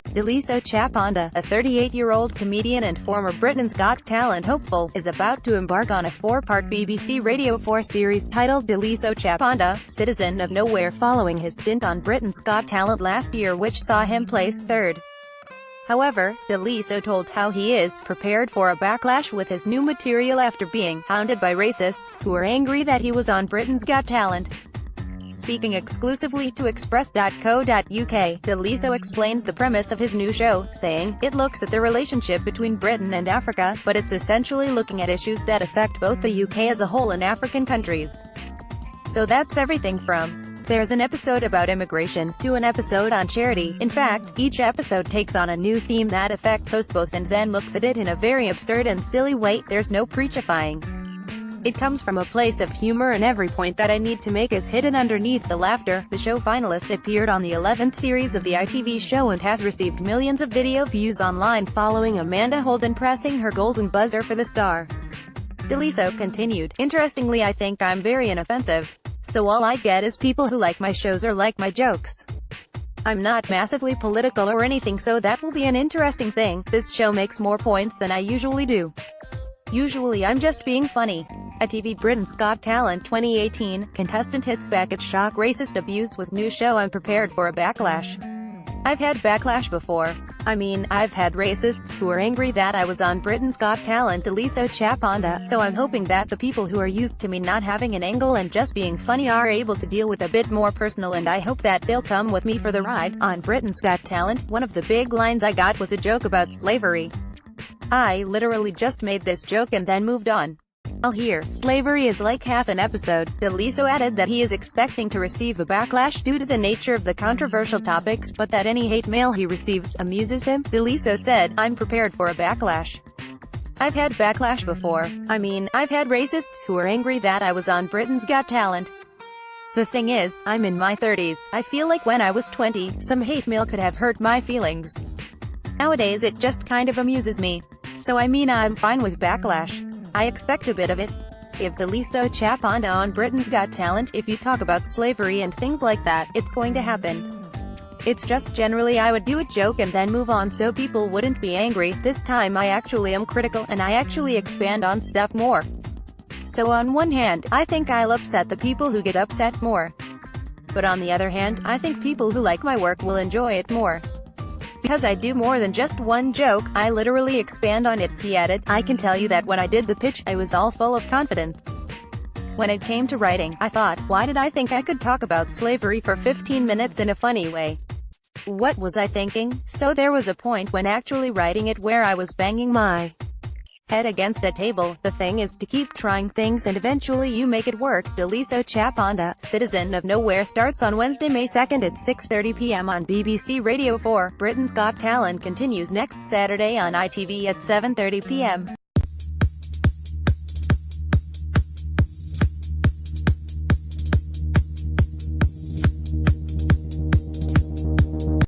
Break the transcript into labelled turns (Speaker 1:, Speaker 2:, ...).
Speaker 1: Daliso Chaponda, a 38-year-old comedian and former Britain's Got Talent hopeful, is about to embark on a 4-part BBC Radio 4 series titled Daliso Chaponda, Citizen of Nowhere, following his stint on Britain's Got Talent last year, which saw him place third. However, Daliso told how he is prepared for a backlash with his new material after being hounded by racists who are angry that he was on Britain's Got Talent. Speaking exclusively to Express.co.uk, Daliso explained the premise of his new show, saying, "It looks at the relationship between Britain and Africa, but it's essentially looking at issues that affect both the UK as a whole and African countries. So that's everything from there's an episode about immigration, to an episode on charity. In fact, each episode takes on a new theme that affects us both and then looks at it in a very absurd and silly way. There's no preachifying. It comes from a place of humor, and every point that I need to make is hidden underneath the laughter." The show finalist appeared on the 11th series of the ITV show and has received millions of video views online following Amanda Holden pressing her golden buzzer for the star. Daliso continued, "Interestingly, I think I'm very inoffensive. So all I get is people who like my shows or like my jokes. I'm not massively political or anything, so that will be an interesting thing. This show makes more points than I usually do. Usually I'm just being funny." ITV Britain's Got Talent 2018, contestant hits back at shock racist abuse with new show "I'm prepared for a backlash. I've had backlash before. I mean, I've had racists who are angry that I was on Britain's Got Talent, Daliso Chaponda, so I'm hoping that the people who are used to me not having an angle and just being funny are able to deal with a bit more personal, and I hope that they'll come with me for the ride." On Britain's Got Talent, one of the big lines I got was a joke about slavery. "I literally just made this joke and then moved on. I'll hear slavery is like half an episode." Daliso added that he is expecting to receive a backlash due to the nature of the controversial topics, but that any hate mail he receives amuses him. Daliso said, "I'm prepared for a backlash. I've had backlash before. I mean, I've had racists who are angry that I was on Britain's Got Talent. The thing is, I'm in my 30s. I feel like when I was 20, some hate mail could have hurt my feelings. Nowadays it just kind of amuses me. So I mean, I'm fine with backlash. I expect a bit of it." If Daliso Chaponda on Britain's Got Talent, if you talk about slavery and things like that, it's going to happen. It's just generally I would do a joke and then move on so people wouldn't be angry. This time I actually am critical, and I actually expand on stuff more. So on one hand, I think I'll upset the people who get upset more. But on the other hand, I think people who like my work will enjoy it more. Because I do more than just one joke, I literally expand on it." He added, "I can tell you that when I did the pitch, I was all full of confidence. When it came to writing, I thought, why did I think I could talk about slavery for 15 minutes in a funny way? What was I thinking?" So there was a point when actually writing it where I was banging my head against a table. The thing is to keep trying things and eventually you make it work. Daliso Chaponda, Citizen of Nowhere, starts on Wednesday, May 2nd at 6:30 p.m. on BBC Radio 4. Britain's Got Talent continues next Saturday on ITV at 7:30 p.m.